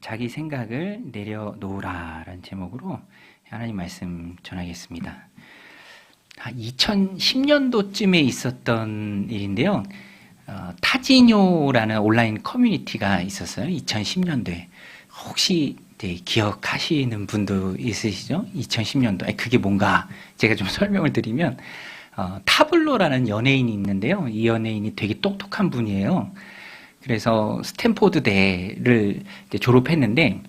자기 생각을 내려놓으라 라는 제목으로 하나님 말씀 전하겠습니다. 2010년도쯤에 있었던 일인데요. 타지뇨라는 온라인 커뮤니티가 있었어요. 2010년도에. 혹시 기억하시는 분도 있으시죠? 2010년도. 그게 뭔가 제가 좀 설명을 드리면 타블로라는 연예인이 있는데요. 이 연예인이 되게 똑똑한 분이에요. 그래서 스탠포드대를 졸업했는데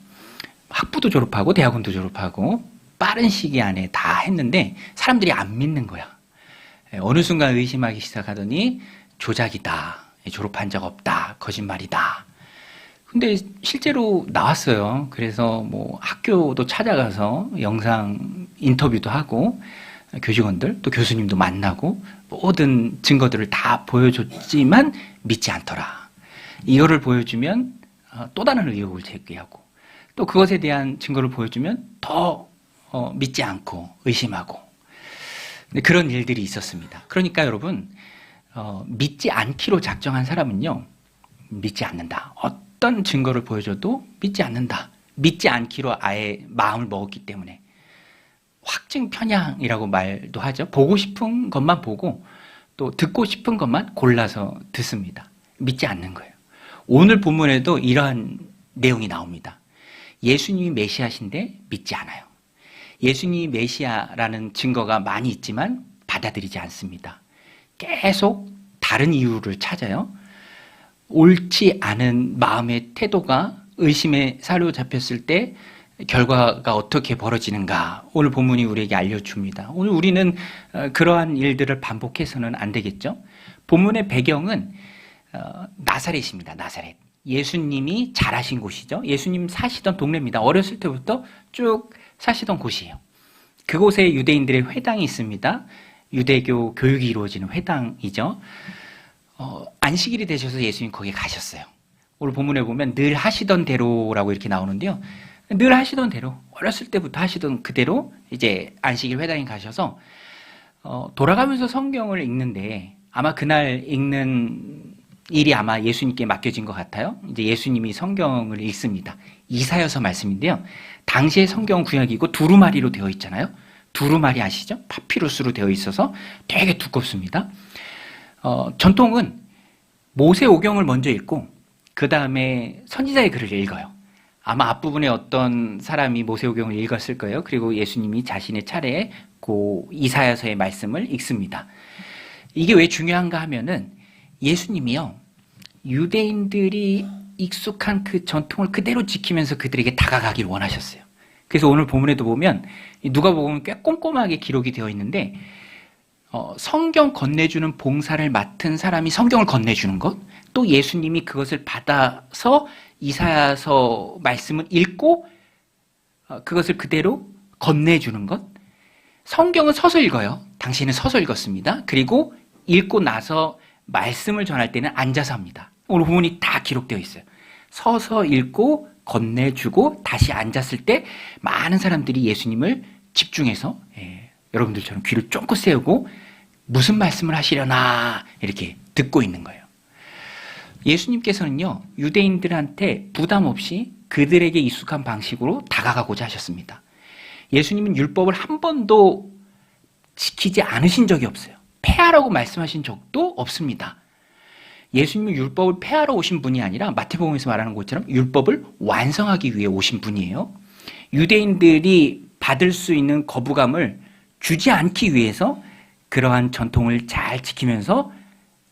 학부도 졸업하고 대학원도 졸업하고 빠른 시기 안에 다 했는데 사람들이 안 믿는 거야. 어느 순간 의심하기 시작하더니 조작이다. 졸업한 적 없다. 거짓말이다. 근데 실제로 나왔어요. 그래서 뭐 학교도 찾아가서 영상 인터뷰도 하고 교직원들 또 교수님도 만나고 모든 증거들을 다 보여줬지만 믿지 않더라. 이거를 보여주면 또 다른 의혹을 제기하고 또 그것에 대한 증거를 보여주면 더 믿지 않고 의심하고 그런 일들이 있었습니다. 그러니까 여러분 믿지 않기로 작정한 사람은요 믿지 않는다. 어떤 증거를 보여줘도 믿지 않는다. 믿지 않기로 아예 마음을 먹었기 때문에 확증 편향이라고 말도 하죠. 보고 싶은 것만 보고 또 듣고 싶은 것만 골라서 듣습니다. 믿지 않는 거예요. 오늘 본문에도 이러한 내용이 나옵니다. 예수님이 메시아신데 믿지 않아요. 예수님이 메시아라는 증거가 많이 있지만 받아들이지 않습니다. 계속 다른 이유를 찾아요. 옳지 않은 마음의 태도가 의심에 사로잡혔을 때 결과가 어떻게 벌어지는가 오늘 본문이 우리에게 알려줍니다. 오늘 우리는 그러한 일들을 반복해서는 안 되겠죠. 본문의 배경은 나사렛입니다. 나사렛. 예수님이 자라신 곳이죠. 예수님 사시던 동네입니다. 어렸을 때부터 쭉 사시던 곳이에요. 그곳에 유대인들의 회당이 있습니다. 유대교 교육이 이루어지는 회당이죠. 안식일이 되셔서 예수님 거기에 가셨어요. 오늘 본문에 보면 늘 하시던 대로라고 이렇게 나오는데요. 늘 하시던 대로, 어렸을 때부터 하시던 그대로 이제 안식일 회당에 가셔서 돌아가면서 성경을 읽는데 아마 그날 읽는 일이 아마 예수님께 맡겨진 것 같아요. 이제 예수님이 성경을 읽습니다. 이사야서 말씀인데요. 당시의 성경 구약이고 두루마리로 되어 있잖아요. 두루마리 아시죠? 파피루스로 되어 있어서 되게 두껍습니다. 전통은 모세오경을 먼저 읽고 그 다음에 선지자의 글을 읽어요. 아마 앞부분에 어떤 사람이 모세오경을 읽었을 거예요. 그리고 예수님이 자신의 차례에 그 이사야서의 말씀을 읽습니다. 이게 왜 중요한가 하면은 예수님이요, 유대인들이 익숙한 그 전통을 그대로 지키면서 그들에게 다가가기를 원하셨어요. 그래서 오늘 본문에도 보면 누가복음은 꽤 꼼꼼하게 기록이 되어 있는데 성경 건네주는 봉사를 맡은 사람이 성경을 건네주는 것, 또 예수님이 그것을 받아서 이사야서 말씀을 읽고 그것을 그대로 건네주는 것. 성경은 서서 읽어요. 당시에는 서서 읽었습니다. 그리고 읽고 나서 말씀을 전할 때는 앉아서 합니다. 오늘 본문이 다 기록되어 있어요. 서서 읽고 건네주고 다시 앉았을 때 많은 사람들이 예수님을 집중해서 여러분들처럼 귀를 쫑긋 세우고 무슨 말씀을 하시려나 이렇게 듣고 있는 거예요. 예수님께서는요, 유대인들한테 부담 없이 그들에게 익숙한 방식으로 다가가고자 하셨습니다. 예수님은 율법을 한 번도 지키지 않으신 적이 없어요. 폐하라고 말씀하신 적도 없습니다. 예수님은 율법을 폐하러 오신 분이 아니라 마태복음에서 말하는 것처럼 율법을 완성하기 위해 오신 분이에요. 유대인들이 받을 수 있는 거부감을 주지 않기 위해서 그러한 전통을 잘 지키면서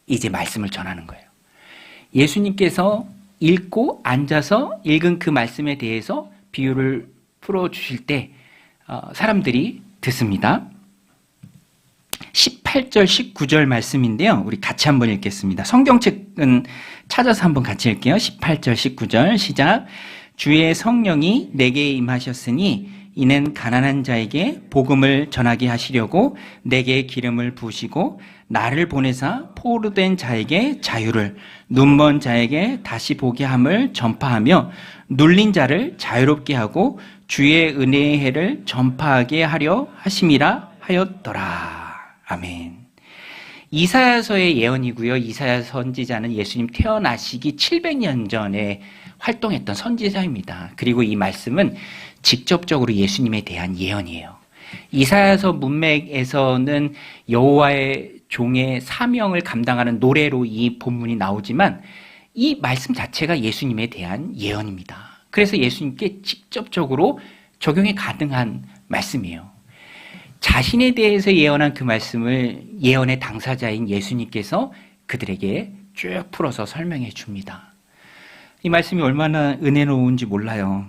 이제 말씀을 전하는 거예요. 예수님께서 읽고 앉아서 읽은 그 말씀에 대해서 비유를 풀어주실 때 사람들이 듣습니다. 18절, 19절 말씀인데요. 우리 같이 한번 읽겠습니다. 성경책은 찾아서 한번 같이 읽게요. 18절, 19절 시작. 주의 성령이 내게 임하셨으니 이는 가난한 자에게 복음을 전하게 하시려고 내게 기름을 부으시고 나를 보내사 포로된 자에게 자유를, 눈먼 자에게 다시 보게 함을 전파하며 눌린 자를 자유롭게 하고 주의 은혜의 해를 전파하게 하려 하심이라 하였더라. 아멘. 이사야서의 예언이고요. 이사야 선지자는 예수님 태어나시기 700년 전에 활동했던 선지자입니다. 그리고 이 말씀은 직접적으로 예수님에 대한 예언이에요. 이사야서 문맥에서는 여호와의 종의 사명을 감당하는 노래로 이 본문이 나오지만 이 말씀 자체가 예수님에 대한 예언입니다. 그래서 예수님께 직접적으로 적용이 가능한 말씀이에요. 자신에 대해서 예언한 그 말씀을 예언의 당사자인 예수님께서 그들에게 쭉 풀어서 설명해 줍니다. 이 말씀이 얼마나 은혜로운지 몰라요.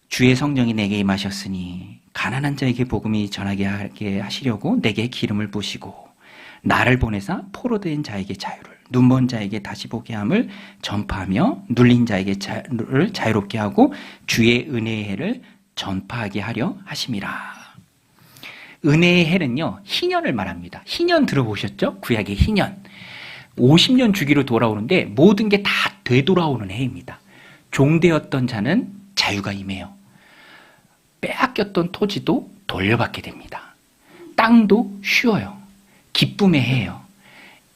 주의 성령이 내게 임하셨으니 가난한 자에게 복음이 전하게 하게 하시려고 내게 기름을 부으시고 나를 보내사 포로된 자에게 자유를, 눈먼 자에게 다시 보게 함을 전파하며 눌린 자에게 자유를 자유롭게 하고 주의 은혜의 해를 전파하게 하려 하심이라. 은혜의 해는요, 희년을 말합니다. 희년 들어보셨죠? 구약의 희년. 50년 주기로 돌아오는데 모든 게 다 되돌아오는 해입니다. 종되었던 자는 자유가 임해요. 빼앗겼던 토지도 돌려받게 됩니다. 땅도 쉬어요. 기쁨의 해예요.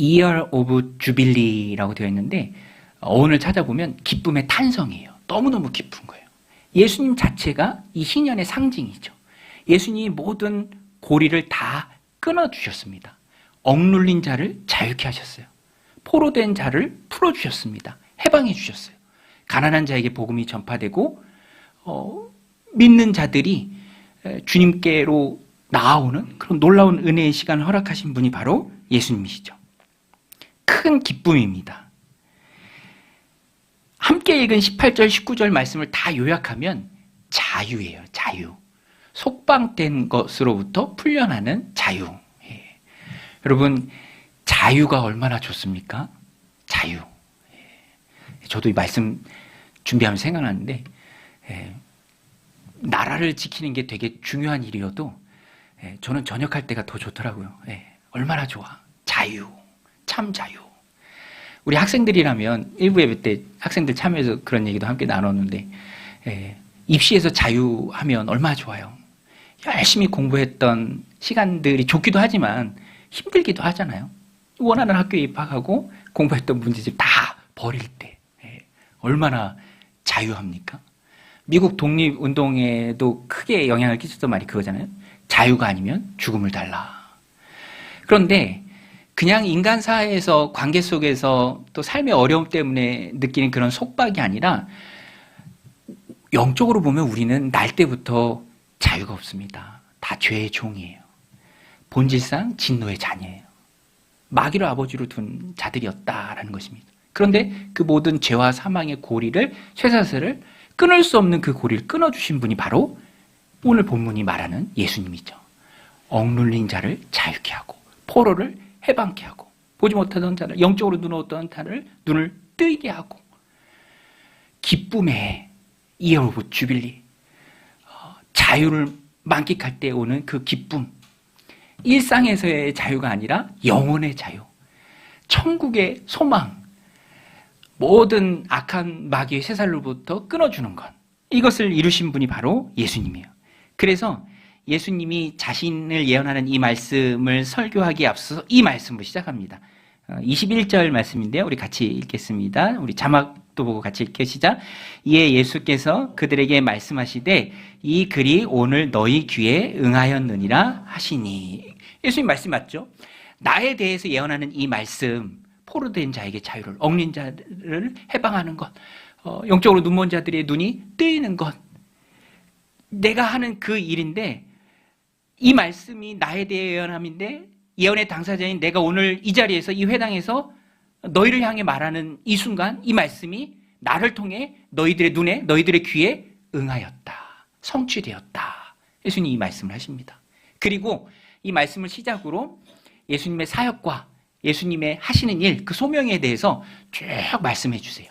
Year of Jubilee라고 되어 있는데 어원을 찾아보면 기쁨의 탄성이에요. 너무너무 기쁜 거예요. 예수님 자체가 이 희년의 상징이죠. 예수님이 모든 고리를 다 끊어주셨습니다. 억눌린 자를 자유케 하셨어요. 포로된 자를 풀어주셨습니다. 해방해 주셨어요. 가난한 자에게 복음이 전파되고 믿는 자들이 주님께로 나아오는 그런 놀라운 은혜의 시간을 허락하신 분이 바로 예수님이시죠. 큰 기쁨입니다. 함께 읽은 18절, 19절 말씀을 다 요약하면 자유예요. 자유. 속방된 것으로부터 풀려나는 자유. 예. 여러분, 자유가 얼마나 좋습니까? 자유. 예. 저도 이 말씀 준비하면서 생각났는데 나라를 지키는 게 되게 중요한 일이어도 저는 전역할 때가 더 좋더라고요. 얼마나 좋아. 자유. 참 자유. 우리 학생들이라면 일부 예배 때 학생들 참여해서 그런 얘기도 함께 나눴는데 입시에서 자유하면 얼마나 좋아요. 열심히 공부했던 시간들이 좋기도 하지만 힘들기도 하잖아요. 원하는 학교에 입학하고 공부했던 문제집 다 버릴 때 얼마나 자유합니까? 미국 독립운동에도 크게 영향을 끼쳤던 말이 그거잖아요. 자유가 아니면 죽음을 달라. 그런데 그냥 인간 사회에서 관계 속에서 또 삶의 어려움 때문에 느끼는 그런 속박이 아니라 영적으로 보면 우리는 날 때부터 자유가 없습니다. 다 죄의 종이에요. 본질상 진노의 자녀예요. 마귀를 아버지로 둔 자들이었다라는 것입니다. 그런데 그 모든 죄와 사망의 고리를, 쇠사슬을 끊을 수 없는 그 고리를 끊어주신 분이 바로 오늘 본문이 말하는 예수님이죠. 억눌린 자를 자유케 하고 포로를 해방케 하고 보지 못하던 자를, 영적으로 눈어왔던 자를 눈을 뜨게 하고 기쁨의 Year of Jubilee, 자유를 만끽할 때 오는 그 기쁨, 일상에서의 자유가 아니라 영혼의 자유, 천국의 소망, 모든 악한 마귀의 쇠살로부터 끊어주는 것, 이것을 이루신 분이 바로 예수님이에요. 그래서 예수님이 자신을 예언하는 이 말씀을 설교하기에 앞서서 이 말씀으로 시작합니다. 21절 말씀인데요. 우리 같이 읽겠습니다. 우리 자막도 보고 같이 읽게 시작. 이에 예수께서 그들에게 말씀하시되 이 글이 오늘 너희 귀에 응하였느니라 하시니. 예수님 말씀 맞죠? 나에 대해서 예언하는 이 말씀, 포로된 자에게 자유를, 억린 자를 해방하는 것, 영적으로 눈먼 자들의 눈이 뜨이는 것, 내가 하는 그 일인데 이 말씀이 나에 대해 예언함인데 예언의 당사자인 내가 오늘 이 자리에서, 이 회당에서 너희를 향해 말하는 이 순간 이 말씀이 나를 통해 너희들의 눈에, 너희들의 귀에 응하였다, 성취되었다. 예수님이 이 말씀을 하십니다. 그리고 이 말씀을 시작으로 예수님의 사역과 예수님의 하시는 일, 그 소명에 대해서 쭉 말씀해 주세요.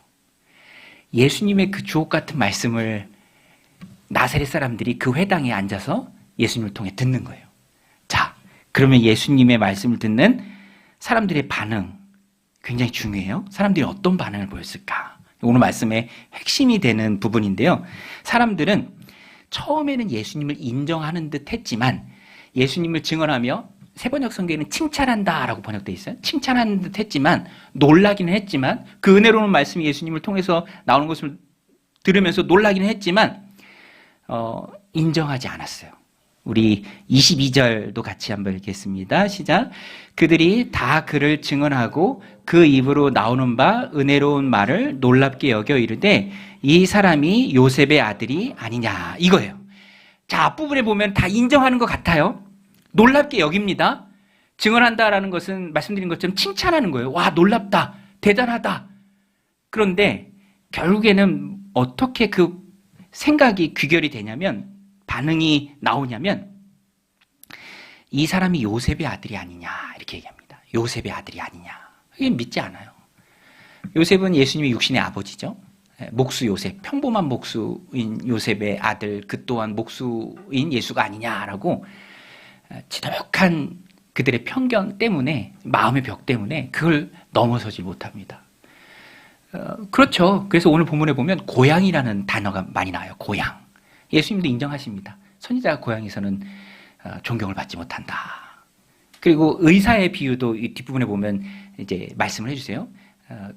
예수님의 그 주옥 같은 말씀을 나사렛 사람들이 그 회당에 앉아서 예수님을 통해 듣는 거예요. 자, 그러면 예수님의 말씀을 듣는 사람들의 반응 굉장히 중요해요. 사람들이 어떤 반응을 보였을까? 오늘 말씀의 핵심이 되는 부분인데요. 사람들은 처음에는 예수님을 인정하는 듯 했지만 예수님을 증언하며 세번역 성경에는 칭찬한다라고 번역되어 있어요. 칭찬하는 듯 했지만, 놀라기는 했지만, 그 은혜로운 말씀이 예수님을 통해서 나오는 것을 들으면서 놀라기는 했지만, 인정하지 않았어요. 우리 22절도 같이 한번 읽겠습니다. 시작. 그들이 다 그를 증언하고 그 입으로 나오는 바 은혜로운 말을 놀랍게 여겨 이르되 이 사람이 요셉의 아들이 아니냐, 이거예요. 자, 앞부분에 보면 다 인정하는 것 같아요. 놀랍게 여깁니다. 증언한다라는 것은 말씀드린 것처럼 칭찬하는 거예요. 와, 놀랍다, 대단하다. 그런데 결국에는 어떻게 그 생각이 귀결이 되냐면, 반응이 나오냐면, 이 사람이 요셉의 아들이 아니냐, 이렇게 얘기합니다. 요셉의 아들이 아니냐. 이게 믿지 않아요. 요셉은 예수님의 육신의 아버지죠. 목수 요셉, 평범한 목수인 요셉의 아들, 그 또한 목수인 예수가 아니냐라고 지독한 그들의 편견 때문에, 마음의 벽 때문에 그걸 넘어서지 못합니다. 그렇죠. 그래서 오늘 본문에 보면 고향이라는 단어가 많이 나와요. 고향. 예수님도 인정하십니다. 선지자가 고향에서는 존경을 받지 못한다. 그리고 의사의 비유도 이 뒷부분에 보면 이제 말씀을 해주세요.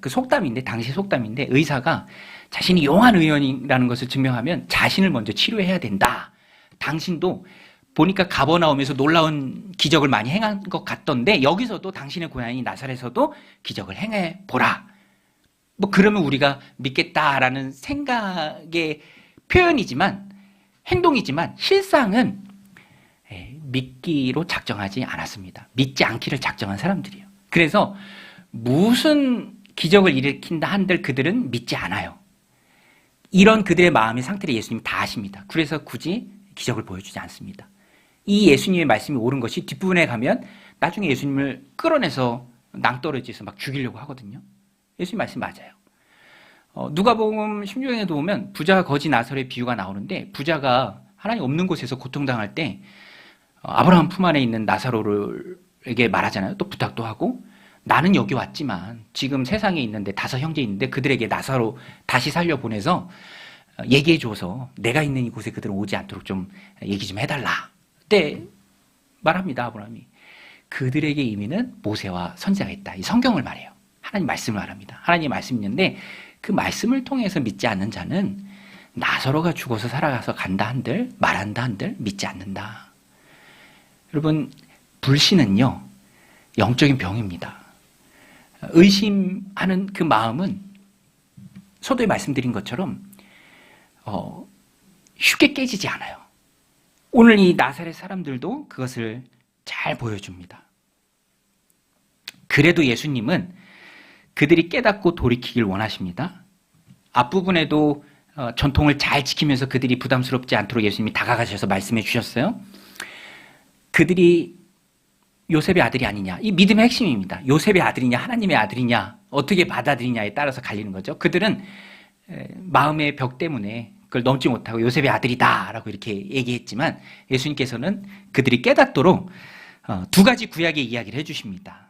그 속담인데, 당시 속담인데, 의사가 자신이 용한 의원이라는 것을 증명하면 자신을 먼저 치료해야 된다. 당신도 보니까 가버나움에서 놀라운 기적을 많이 행한 것 같던데, 여기서도 당신의 고향인 나사렛에서도 기적을 행해 보라. 뭐 그러면 우리가 믿겠다라는 생각의 표현이지만, 행동이지만 실상은 믿기로 작정하지 않았습니다. 믿지 않기를 작정한 사람들이에요. 그래서 무슨 기적을 일으킨다 한들 그들은 믿지 않아요. 이런 그들의 마음의 상태를 예수님이 다 아십니다. 그래서 굳이 기적을 보여주지 않습니다. 이 예수님의 말씀이 옳은 것이 뒷부분에 가면 나중에 예수님을 끌어내서 낭떠러지에서 막 죽이려고 하거든요. 예수님 말씀 맞아요. 누가복음 16장에도 보면 부자 거지 나설의 비유가 나오는데, 부자가 하나님 없는 곳에서 고통당할 때 아브라함 품 안에 있는 나사로에게 말하잖아요. 또 부탁도 하고, 나는 여기 왔지만 지금 세상에 있는데 5 형제 있는데 그들에게 나사로 다시 살려보내서 얘기해줘서 내가 있는 이곳에 그들은 오지 않도록 좀 얘기 좀 해달라. 그때 말합니다. 아브라함이. 그들에게 이미는 모세와 선지자가 있다. 이 성경을 말해요. 하나님 말씀을 말합니다. 하나님 말씀이 있는데 그 말씀을 통해서 믿지 않는 자는 나사로가 죽어서 살아가서 간다 한들, 말한다 한들 믿지 않는다. 여러분, 불신은요, 영적인 병입니다. 의심하는 그 마음은 서두에 말씀드린 것처럼 쉽게 깨지지 않아요. 오늘 이 나사렛 사람들도 그것을 잘 보여줍니다. 그래도 예수님은 그들이 깨닫고 돌이키길 원하십니다. 앞부분에도 전통을 잘 지키면서 그들이 부담스럽지 않도록 예수님이 다가가셔서 말씀해 주셨어요. 그들이 요셉의 아들이 아니냐, 이 믿음의 핵심입니다. 요셉의 아들이냐 하나님의 아들이냐 어떻게 받아들이냐에 따라서 갈리는 거죠. 그들은 마음의 벽 때문에 그걸 넘지 못하고 요셉의 아들이다 라고 이렇게 얘기했지만, 예수님께서는 그들이 깨닫도록 2가지 구약의 이야기를 해주십니다.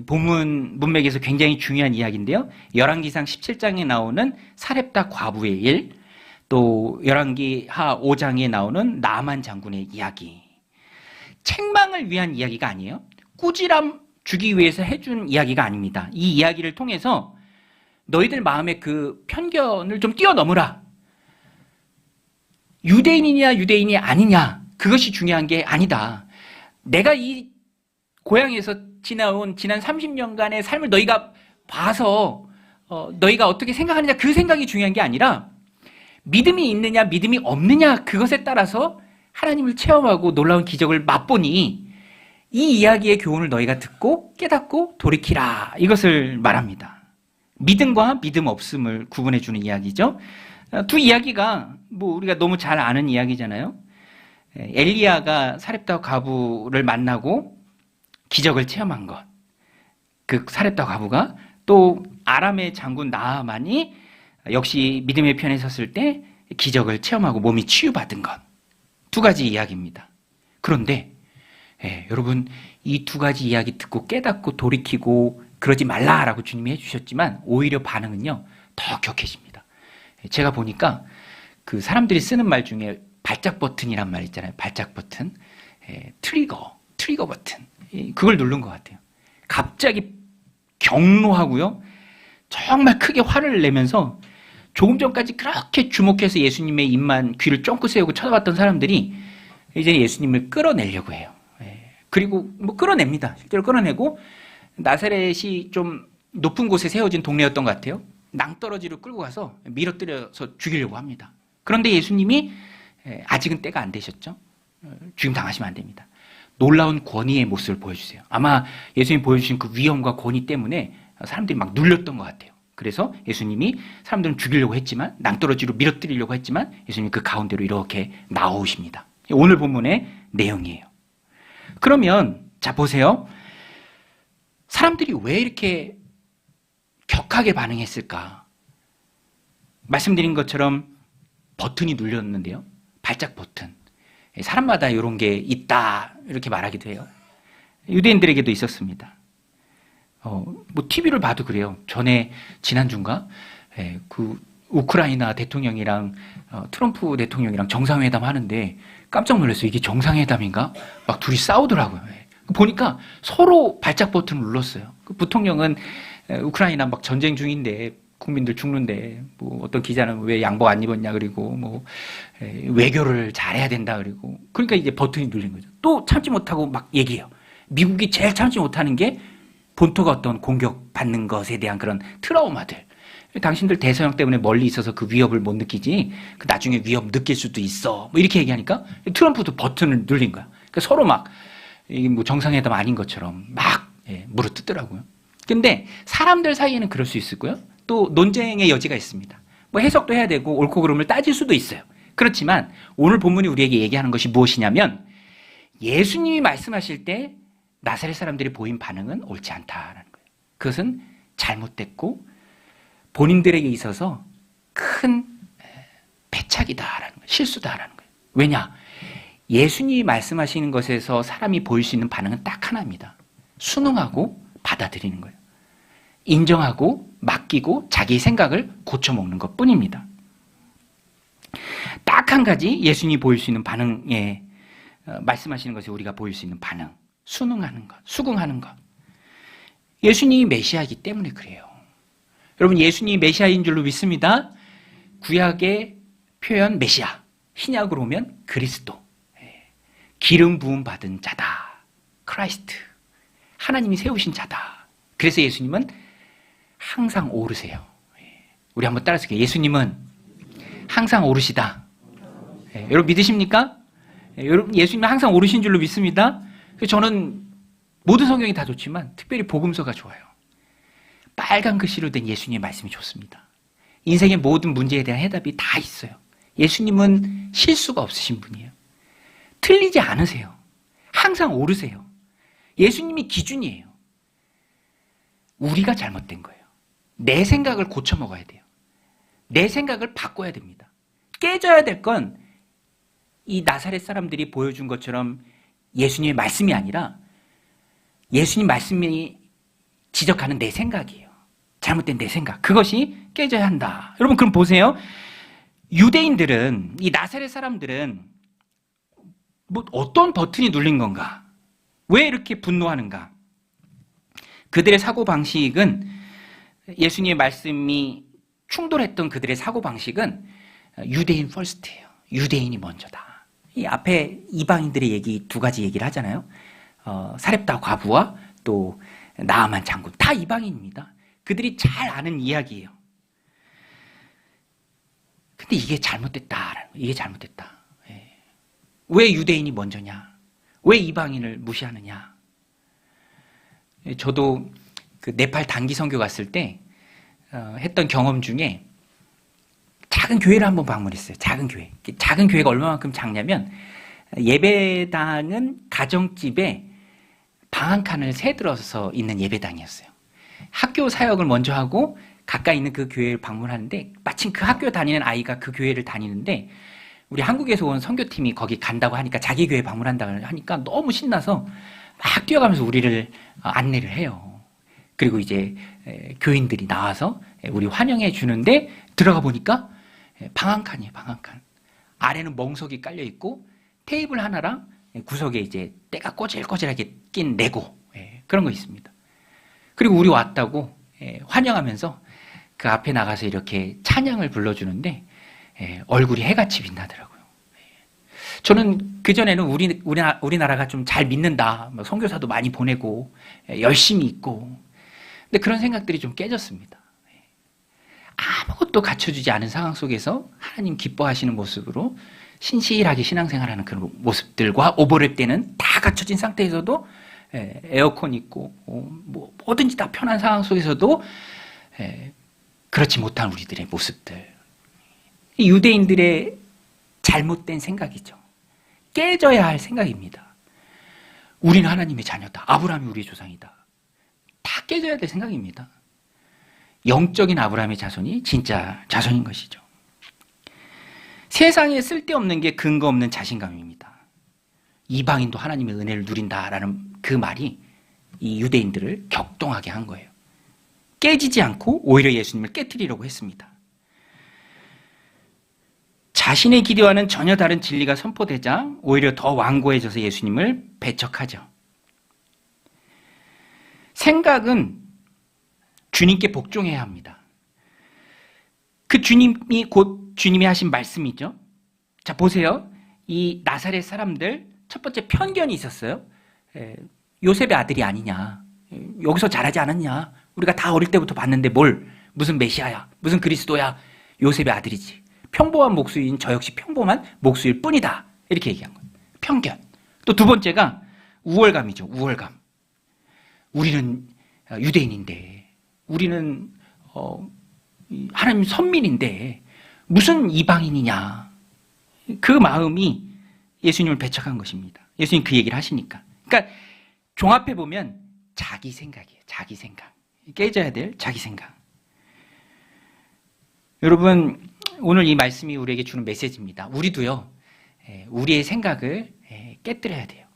본문 문맥에서 굉장히 중요한 이야기인데요, 열왕기상 17장에 나오는 사렙다 과부의 일, 또 열왕기하 5장에 나오는 나만 장군의 이야기. 책망을 위한 이야기가 아니에요. 꾸지람 주기 위해서 해준 이야기가 아닙니다. 이 이야기를 통해서 너희들 마음의 그 편견을 좀 뛰어넘으라. 유대인이냐 유대인이 아니냐, 그것이 중요한 게 아니다. 내가 이 고향에서 지난 30년간의 삶을 너희가 봐서 너희가 어떻게 생각하느냐, 그 생각이 중요한 게 아니라 믿음이 있느냐 믿음이 없느냐, 그것에 따라서 하나님을 체험하고 놀라운 기적을 맛보니 이 이야기의 교훈을 너희가 듣고 깨닫고 돌이키라, 이것을 말합니다. 믿음과 믿음 없음을 구분해 주는 이야기죠. 2 이야기가 뭐 우리가 너무 잘 아는 이야기잖아요. 엘리야가 사렙다 과부를 만나고 기적을 체험한 것, 그 사렙다 과부가, 또 아람의 장군 나아만이 역시 믿음의 편에 섰을 때 기적을 체험하고 몸이 치유받은 것, 2가지 이야기입니다. 그런데 여러분, 이 2가지 이야기 듣고 깨닫고 돌이키고 그러지 말라라고 주님이 해주셨지만 오히려 반응은요 더 격해집니다. 제가 보니까 그 사람들이 쓰는 말 중에 발작 버튼이란 말 있잖아요. 발작 버튼, 트리거, 트리거 버튼, 그걸 누른 것 같아요. 갑자기 경로하고요, 정말 크게 화를 내면서 조금 전까지 그렇게 주목해서 예수님의 입만 귀를 쫑긋 세우고 쳐다봤던 사람들이 이제 예수님을 끌어내려고 해요. 그리고 뭐 끌어냅니다. 실제로 끌어내고 나사렛이 좀 높은 곳에 세워진 동네였던 것 같아요. 낭떠러지로 끌고 가서 밀어뜨려서 죽이려고 합니다. 그런데 예수님이 아직은 때가 안 되셨죠. 죽임 당하시면 안 됩니다. 놀라운 권위의 모습을 보여주세요. 아마 예수님이 보여주신 그 위엄과 권위 때문에 사람들이 막 눌렸던 것 같아요. 그래서 예수님이 사람들은 죽이려고 했지만, 낭떠러지로 밀어뜨리려고 했지만 예수님이 그 가운데로 이렇게 나오십니다. 오늘 본문의 내용이에요. 그러면 자 보세요. 사람들이 왜 이렇게 격하게 반응했을까? 말씀드린 것처럼 버튼이 눌렸는데요. 발작 버튼. 사람마다 이런 게 있다 이렇게 말하기도 해요. 유대인들에게도 있었습니다. 뭐 TV를 봐도 그래요. 전에 지난주인가 그 우크라이나 대통령이랑 트럼프 대통령이랑 정상회담 하는데 깜짝 놀랐어요. 이게 정상회담인가? 막 둘이 싸우더라고요. 보니까 서로 발작 버튼을 눌렀어요. 그 부통령은 우크라이나 막 전쟁 중인데 국민들 죽는데 뭐 어떤 기자는 왜 양복 안 입었냐 그리고 뭐 외교를 잘해야 된다 그리고 그러니까 이제 버튼이 눌린 거죠. 또 참지 못하고 막 얘기해요. 미국이 제일 참지 못하는 게 본토가 어떤 공격받는 것에 대한 그런 트라우마들. 당신들 대서양 때문에 멀리 있어서 그 위협을 못 느끼지 그 나중에 위협 느낄 수도 있어 뭐 이렇게 얘기하니까 트럼프도 버튼을 눌린 거야. 그러니까 서로 막 이게 뭐 정상회담 아닌 것처럼 막 물어뜯더라고요. 근데 사람들 사이에는 그럴 수 있고요. 또 논쟁의 여지가 있습니다. 뭐 해석도 해야 되고 옳고 그름을 따질 수도 있어요. 그렇지만 오늘 본문이 우리에게 얘기하는 것이 무엇이냐면 예수님이 말씀하실 때 나사렛 사람들이 보인 반응은 옳지 않다라는 거예요. 그것은 잘못됐고 본인들에게 있어서 큰 패착이다라는 거예요. 실수다라는 거예요. 왜냐? 예수님이 말씀하시는 것에서 사람이 보일 수 있는 반응은 딱 하나입니다. 순응하고 받아들이는 거예요. 인정하고 맡기고 자기 생각을 고쳐먹는 것뿐입니다. 딱 한 가지 예수님이 보일 수 있는 반응에 말씀하시는 것에 우리가 보일 수 있는 반응. 순응하는 것, 수긍하는 것. 예수님이 메시아이기 때문에 그래요. 여러분 예수님이 메시아인 줄로 믿습니다. 구약의 표현 메시아, 신약으로 오면 그리스도, 기름 부음 받은 자다, 크라이스트, 하나님이 세우신 자다. 그래서 예수님은 항상 오르세요. 우리 한번 따라서 예수님은 항상 오르시다. 여러분 믿으십니까? 여러분 예수님은 항상 오르신 줄로 믿습니다. 저는 모든 성경이 다 좋지만 특별히 복음서가 좋아요. 빨간 글씨로 된 예수님의 말씀이 좋습니다. 인생의 모든 문제에 대한 해답이 다 있어요. 예수님은 실수가 없으신 분이에요. 틀리지 않으세요. 항상 오르세요. 예수님이 기준이에요. 우리가 잘못된 거예요. 내 생각을 고쳐 먹어야 돼요. 내 생각을 바꿔야 됩니다. 깨져야 될 건 이 나사렛 사람들이 보여준 것처럼 예수님의 말씀이 아니라 예수님 말씀이 지적하는 내 생각이에요. 잘못된 내 생각. 그것이 깨져야 한다. 여러분 그럼 보세요. 유대인들은 이 나사렛 사람들은 뭐 어떤 버튼이 눌린 건가? 왜 이렇게 분노하는가? 그들의 사고방식은 예수님의 말씀이 충돌했던 그들의 사고방식은 유대인 퍼스트예요. 유대인이 먼저다. 이 앞에 이방인들의 얘기 두 가지 얘기를 하잖아요. 사렙다 과부와 또 나아만 장군 다 이방인입니다. 그들이 잘 아는 이야기예요. 근데 이게 잘못됐다. 이게 잘못됐다. 왜 유대인이 먼저냐? 왜 이방인을 무시하느냐? 저도 그 네팔 단기 선교 갔을 때 했던 경험 중에 작은 교회를 한번 방문했어요. 작은 교회. 작은 교회가 얼마만큼 작냐면 예배당은 가정집에 방 한 칸을 새들어서 있는 예배당이었어요. 학교 사역을 먼저 하고 가까이 있는 그 교회를 방문하는데 마침 그 학교 다니는 아이가 그 교회를 다니는데 우리 한국에서 온 선교팀이 거기 간다고 하니까 자기 교회 방문한다고 하니까 너무 신나서 막 뛰어가면서 우리를 안내를 해요. 그리고 이제 교인들이 나와서 우리 환영해 주는데 들어가 보니까 방 한 칸이에요. 방 한 칸. 아래는 멍석이 깔려 있고 테이블 하나랑 구석에 이제 때가 꼬질꼬질하게 낀 레고, 그런 거 있습니다. 그리고 우리 왔다고 환영하면서 그 앞에 나가서 이렇게 찬양을 불러주는데 얼굴이 해같이 빛나더라고요. 저는 그전에는 우리나라가 좀 잘 믿는다, 선교사도 많이 보내고 열심히 있고, 근데 그런 생각들이 좀 깨졌습니다. 아무것도 갖춰주지 않은 상황 속에서 하나님 기뻐하시는 모습으로 신실하게 신앙생활하는 그런 모습들과 오버랩 때는 다 갖춰진 상태에서도 에어컨 있고 뭐든지 다 편한 상황 속에서도 그렇지 못한 우리들의 모습들, 유대인들의 잘못된 생각이죠. 깨져야 할 생각입니다. 우리는 하나님의 자녀다, 아브라함이 우리의 조상이다, 다 깨져야 될 생각입니다. 영적인 아브라함의 자손이 진짜 자손인 것이죠. 세상에 쓸데없는 게 근거 없는 자신감입니다. 이방인도 하나님의 은혜를 누린다라는 그 말이 이 유대인들을 격동하게 한 거예요. 깨지지 않고 오히려 예수님을 깨트리려고 했습니다. 자신의 기대와는 전혀 다른 진리가 선포되자 오히려 더 완고해져서 예수님을 배척하죠. 생각은 주님께 복종해야 합니다. 그 주님이 곧 주님이 하신 말씀이죠. 자, 보세요. 이 나사렛 사람들 첫 번째 편견이 있었어요. 요셉의 아들이 아니냐, 여기서 자라지 않았냐, 우리가 다 어릴 때부터 봤는데 무슨 메시아야, 무슨 그리스도야, 요셉의 아들이지, 평범한 목수인 저 역시 평범한 목수일 뿐이다, 이렇게 얘기한 거예요. 편견. 또 두 번째가 우월감이죠. 우월감. 우리는 유대인인데, 우리는 하나님 선민인데 무슨 이방인이냐, 그 마음이 예수님을 배척한 것입니다. 예수님 그 얘기를 하시니까. 그러니까 종합해 보면 자기 생각이에요. 자기 생각. 깨져야 될 자기 생각. 여러분, 오늘 이 말씀이 우리에게 주는 메시지입니다. 우리도요, 우리의 생각을 깨뜨려야 돼요.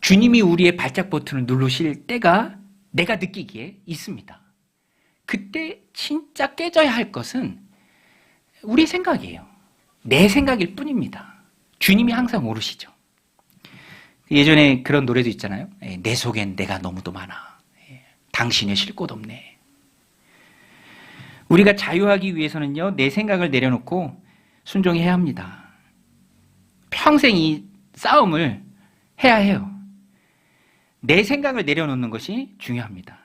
주님이 우리의 발작 버튼을 누르실 때가 내가 느끼기에 있습니다. 그때 진짜 깨져야 할 것은 우리의 생각이에요. 내 생각일 뿐입니다. 주님이 항상 오르시죠. 예전에 그런 노래도 있잖아요. 내 속엔 내가 너무도 많아, 당신의 쉴 곳 없네. 우리가 자유하기 위해서는요, 내 생각을 내려놓고 순종해야 합니다. 평생 이 싸움을 해야 해요. 내 생각을 내려놓는 것이 중요합니다.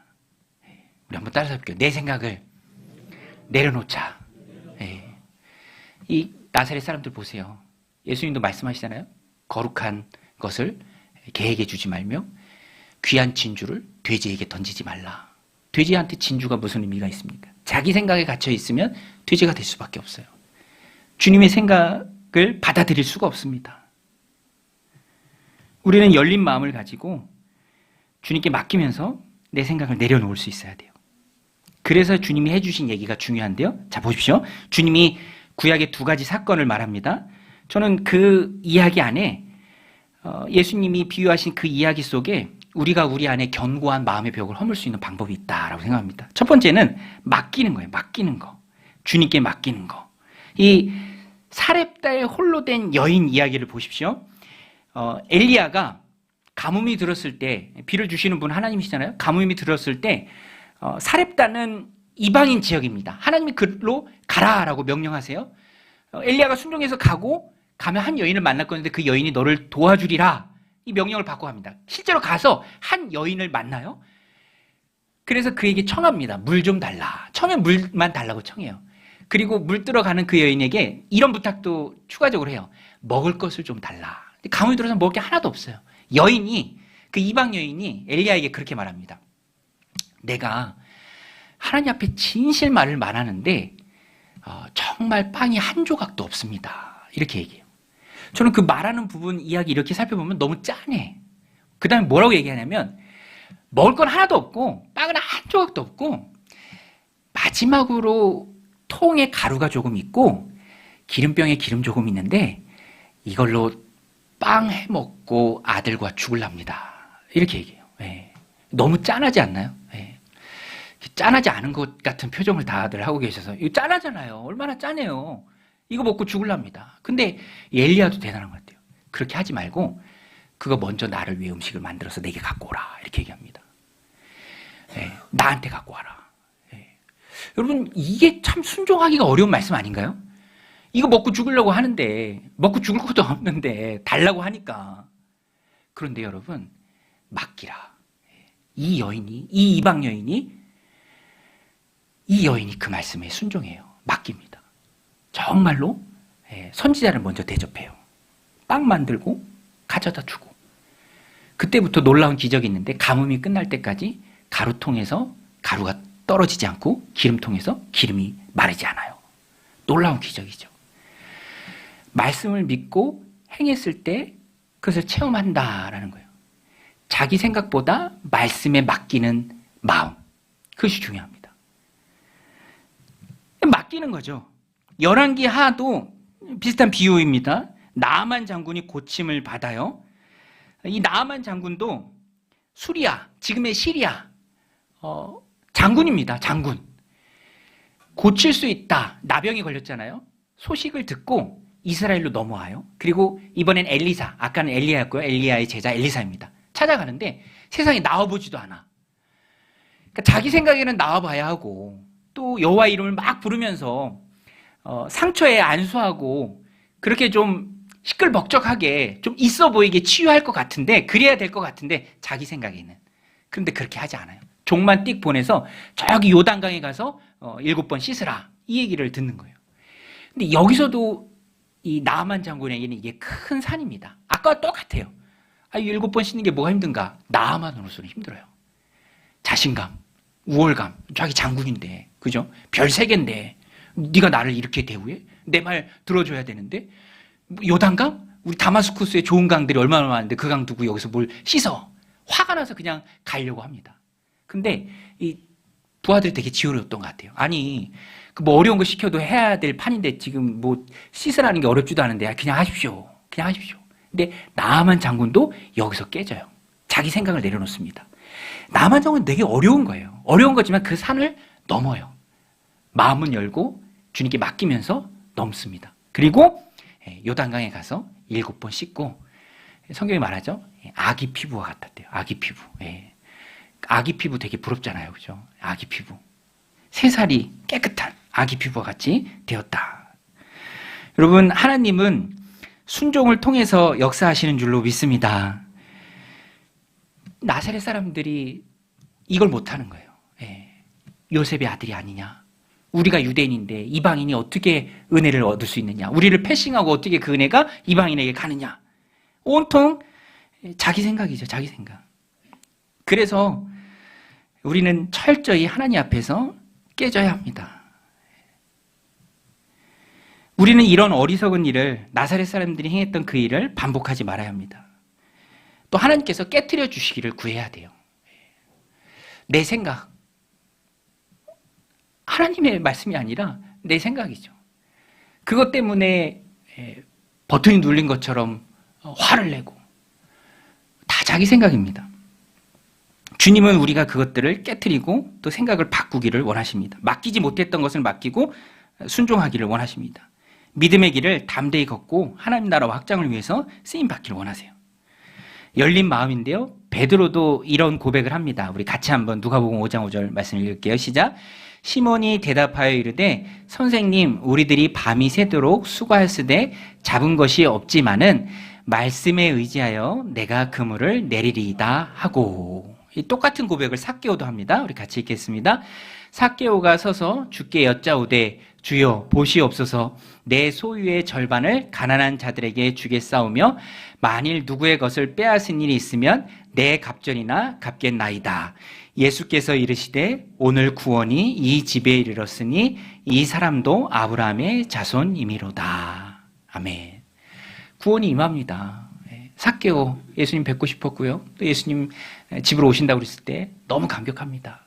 우리 한번 따라서 해볼게요. 내 생각을 내려놓자. 이 나사렛 사람들 보세요. 예수님도 말씀하시잖아요. 거룩한 것을 개에게 주지 말며 귀한 진주를 돼지에게 던지지 말라. 돼지한테 진주가 무슨 의미가 있습니까? 자기 생각에 갇혀 있으면 돼지가 될 수밖에 없어요. 주님의 생각을 받아들일 수가 없습니다. 우리는 열린 마음을 가지고 주님께 맡기면서 내 생각을 내려놓을 수 있어야 돼요. 그래서 주님이 해주신 얘기가 중요한데요. 자, 보십시오. 주님이 구약의 두 가지 사건을 말합니다. 저는 그 이야기 안에 예수님이 비유하신 그 이야기 속에 우리가 우리 안에 견고한 마음의 벽을 허물 수 있는 방법이 있다라고 생각합니다. 첫 번째는 맡기는 거예요. 맡기는 거. 주님께 맡기는 거. 이 사렙다에 홀로 된 여인 이야기를 보십시오. 엘리야가 가뭄이 들었을 때, 비를 주시는 분 하나님이시잖아요. 가뭄이 들었을 때 사렙다는 이방인 지역입니다. 하나님이 그로 가라라고 명령하세요. 엘리야가 순종해서 가면 한 여인을 만났거든요. 그 여인이 너를 도와주리라, 이 명령을 받고 갑니다. 실제로 가서 한 여인을 만나요. 그래서 그에게 청합니다. 물 좀 달라. 처음에 물만 달라고 청해요. 그리고 물 들어가는 그 여인에게 이런 부탁도 추가적으로 해요. 먹을 것을 좀 달라. 가뭄이 들어서 먹을 게 하나도 없어요. 그 이방 여인이 엘리야에게 그렇게 말합니다. 내가 하나님 앞에 진실 말을 말하는데 정말 빵이 한 조각도 없습니다, 이렇게 얘기해요. 저는 그 말하는 부분 이야기 이렇게 살펴보면 너무 짠해. 그 다음에 뭐라고 얘기하냐면 먹을 건 하나도 없고 빵은 한 조각도 없고 마지막으로 통에 가루가 조금 있고 기름병에 기름 조금 있는데 이걸로 빵 해먹고 아들과 죽을랍니다, 이렇게 얘기해요. 너무 짠하지 않나요? 짠하지 않은 것 같은 표정을 다들 하고 계셔서 이거 짠하잖아요. 얼마나 짠해요. 이거 먹고 죽을랍니다. 근데 엘리야도 대단한 것 같아요. 그렇게 하지 말고 그거 먼저 나를 위해 음식을 만들어서 내게 갖고 오라. 이렇게 얘기합니다. 예, 나한테 갖고 와라. 예. 여러분, 이게 참 순종하기가 어려운 말씀 아닌가요? 이거 먹고 죽으려고 하는데, 먹고 죽을 것도 없는데 달라고 하니까. 그런데 여러분, 맡기라. 이 이방 여인이 그 말씀에 순종해요. 맡깁니다. 정말로 선지자를 먼저 대접해요. 빵 만들고 가져다 주고. 그때부터 놀라운 기적이 있는데 가뭄이 끝날 때까지 가루통에서 가루가 떨어지지 않고 기름통에서 기름이 마르지 않아요. 놀라운 기적이죠. 말씀을 믿고 행했을 때 그것을 체험한다라는 거예요. 자기 생각보다 말씀에 맡기는 마음, 그것이 중요합니다. 맡기는 거죠. 열왕기 하도 비슷한 비유입니다. 나아만 장군이 고침을 받아요. 이 나아만 장군도 수리아, 지금의 시리아 장군입니다. 장군. 고칠 수 있다. 나병이 걸렸잖아요. 소식을 듣고 이스라엘로 넘어와요. 그리고 이번엔 엘리사, 아까는 엘리야였고요. 엘리야의 제자 엘리사입니다. 찾아가는데 세상에 나와보지도 않아. 그러니까 자기 생각에는 나와봐야 하고 또 여호와 이름을 막 부르면서 상처에 안수하고 그렇게 좀 시끌벅적하게 좀 있어 보이게 치유할 것 같은데, 그래야 될 것 같은데 자기 생각에는. 그런데 그렇게 하지 않아요. 종만 띡 보내서 저기 요단강에 가서 7번 씻으라, 이 얘기를 듣는 거예요. 근데 여기서도 이 나아만 장군에게는 이게 큰 산입니다. 아까와 똑같아요. 7번 씻는 게 뭐가 힘든가? 나아만으로서는 힘들어요. 자신감, 우월감, 자기 장군인데, 그죠? 별 3개인데 네가 나를 이렇게 대우해? 내 말 들어줘야 되는데, 요단강? 우리 다마스쿠스에 좋은 강들이 얼마나 많은데 그 강 두고 여기서 뭘 씻어? 화가 나서 그냥 가려고 합니다. 근데 이 부하들이 되게 지혜로웠던 것 같아요. 아니, 그 뭐 어려운 거 시켜도 해야 될 판인데 지금 뭐 씻으라는 게 어렵지도 않은데 그냥 하십시오. 그냥 하십시오. 근데 나아만 장군도 여기서 깨져요. 자기 생각을 내려놓습니다. 나아만 장군은 되게 어려운 거예요. 어려운 거지만 그 산을 넘어요. 마음은 열고 주님께 맡기면서 넘습니다. 그리고 요단강에 가서 7번 씻고, 성경이 말하죠. 아기 피부와 같았대요. 아기 피부. 아기 피부 되게 부럽잖아요. 그죠? 아기 피부. 3살이 깨끗한 아기 피부와 같이 되었다. 여러분, 하나님은 순종을 통해서 역사하시는 줄로 믿습니다. 나사렛 사람들이 이걸 못하는 거예요. 요셉의 아들이 아니냐. 우리가 유대인인데 이방인이 어떻게 은혜를 얻을 수 있느냐. 우리를 패싱하고 어떻게 그 은혜가 이방인에게 가느냐. 온통 자기 생각이죠. 자기 생각. 그래서 우리는 철저히 하나님 앞에서 깨져야 합니다. 우리는 이런 어리석은 일을, 나사렛 사람들이 행했던 그 일을 반복하지 말아야 합니다. 또 하나님께서 깨트려 주시기를 구해야 돼요. 내 생각, 하나님의 말씀이 아니라 내 생각이죠. 그것 때문에 버튼이 눌린 것처럼 화를 내고, 다 자기 생각입니다. 주님은 우리가 그것들을 깨트리고 또 생각을 바꾸기를 원하십니다. 맡기지 못했던 것을 맡기고 순종하기를 원하십니다. 믿음의 길을 담대히 걷고 하나님 나라 확장을 위해서 쓰임받기를 원하세요. 열린 마음인데요, 베드로도 이런 고백을 합니다. 우리 같이 한번 누가복음 5장 5절 말씀을 읽을게요. 시작. 시몬이 대답하여 이르되 선생님, 우리들이 밤이 새도록 수고하였으되 잡은 것이 없지만은 말씀에 의지하여 내가 그물을 내리리이다 하고. 이 똑같은 고백을 삭개오도 합니다. 우리 같이 읽겠습니다. 삭개오가 서서 주께 여짜오되 주여 보시옵소서, 내 소유의 절반을 가난한 자들에게 주겠사오며 만일 누구의 것을 빼앗은 일이 있으면 내 갑절이나 갚겠나이다. 예수께서 이르시되 오늘 구원이 이 집에 이르렀으니 이 사람도 아브라함의 자손이미로다. 아멘. 구원이 임합니다. 삭개오, 예수님 뵙고 싶었고요. 또 예수님 집으로 오신다고 그랬을 때 너무 감격합니다.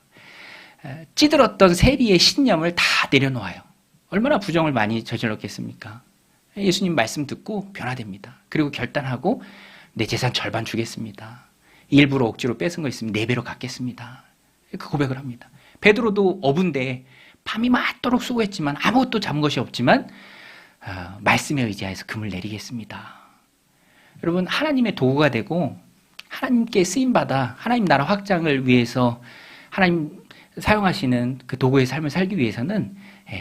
찌들었던 세리의 신념을 다 내려놓아요. 얼마나 부정을 많이 저질렀겠습니까? 예수님 말씀 듣고 변화됩니다. 그리고 결단하고 내 재산 절반 주겠습니다. 일부러 억지로 뺏은 거 있으면 4배로 갚겠습니다. 그 고백을 합니다. 베드로도 어부인데 밤이 맞도록 수고했지만 아무것도 잡은 것이 없지만 말씀에 의지하여서 금을 내리겠습니다. 여러분, 하나님의 도구가 되고 하나님께 쓰임받아 하나님 나라 확장을 위해서 하나님 사용하시는 그 도구의 삶을 살기 위해서는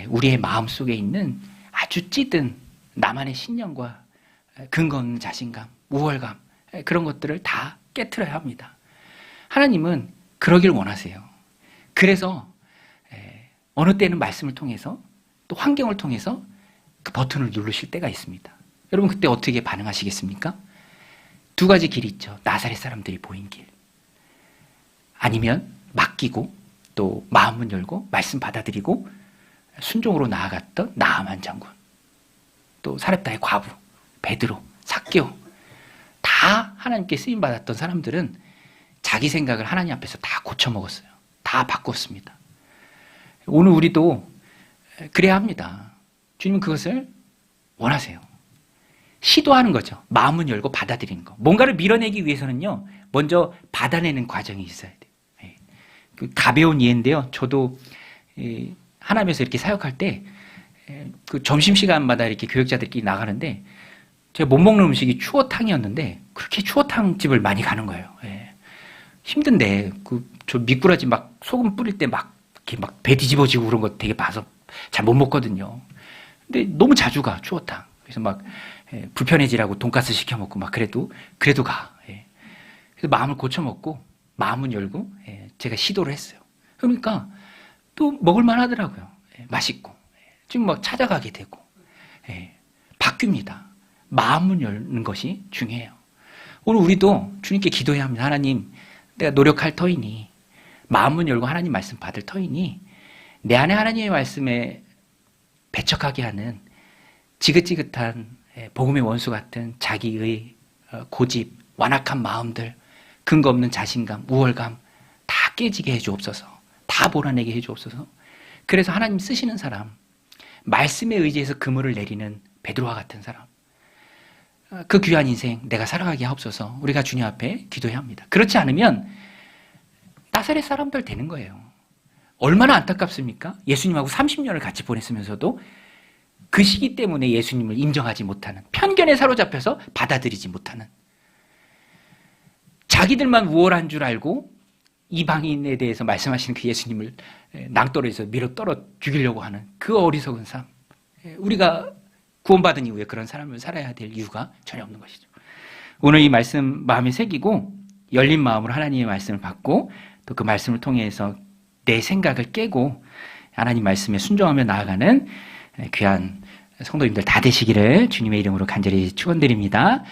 우리의 마음속에 있는 아주 찌든 나만의 신념과 근거 없는 자신감, 우월감, 그런 것들을 다 깨트려야 합니다. 하나님은 그러길 원하세요. 그래서 어느 때는 말씀을 통해서 또 환경을 통해서 그 버튼을 누르실 때가 있습니다. 여러분, 그때 어떻게 반응하시겠습니까? 두 가지 길이 있죠. 나사렛 사람들이 보인 길. 아니면 맡기고 또 마음문 열고 말씀 받아들이고 순종으로 나아갔던 나아만 장군, 또 사렙다의 과부, 베드로, 삭개오, 다 하나님께 쓰임받았던 사람들은 자기 생각을 하나님 앞에서 다 고쳐먹었어요. 다 바꿨습니다. 오늘 우리도 그래야 합니다. 주님은 그것을 원하세요. 시도하는 거죠. 마음은 열고 받아들이는 거. 뭔가를 밀어내기 위해서는요, 먼저 받아내는 과정이 있어야 돼요. 그 가벼운 예인데요. 저도 하나님에서 이렇게 사역할 때 그 점심시간마다 이렇게 교역자들끼리 나가는데 제가 못 먹는 음식이 추어탕이었는데 그렇게 추어탕집을 많이 가는 거예요. 힘든데 저 미꾸라지 막 소금 뿌릴 때 막 이렇게 막 배 뒤집어지고 그런 거 되게 봐서 잘 못 먹거든요. 근데 너무 자주 가, 추어탕. 그래서 막 불편해지라고 돈가스 시켜 먹고 막 그래도 가. 그래서 마음을 고쳐 먹고 마음은 열고 제가 시도를 했어요. 그러니까 또 먹을만 하더라고요. 맛있고 지금 막 찾아가게 되고 바뀝니다. 마음은 열는 것이 중요해요. 오늘 우리도 주님께 기도해야 합니다. 하나님, 내가 노력할 터이니, 마음은 열고 하나님 말씀 받을 터이니 내 안에 하나님의 말씀에 배척하게 하는 지긋지긋한 복음의 원수 같은 자기의 고집, 완악한 마음들, 근거 없는 자신감, 우월감 다 깨지게 해주옵소서. 다 몰아내게 해주옵소서. 그래서 하나님 쓰시는 사람, 말씀에 의지해서 그물을 내리는 베드로와 같은 사람, 그 귀한 인생 내가 살아가게 하옵소서. 우리가 주님 앞에 기도해야 합니다. 그렇지 않으면 나사렛 사람들 되는 거예요. 얼마나 안타깝습니까? 예수님하고 30년을 같이 보냈으면서도 그 시기 때문에 예수님을 인정하지 못하는, 편견에 사로잡혀서 받아들이지 못하는, 자기들만 우월한 줄 알고 이방인에 대해서 말씀하시는 그 예수님을 낭떠러지에서 밀어 떨어 죽이려고 하는 그 어리석은 삶. 우리가 구원받은 이후에 그런 삶을 살아야 될 이유가 전혀 없는 것이죠. 오늘 이 말씀 마음에 새기고 열린 마음으로 하나님의 말씀을 받고 또 그 말씀을 통해서 내 생각을 깨고 하나님 말씀에 순종하며 나아가는 귀한 성도님들 다 되시기를 주님의 이름으로 간절히 축원드립니다.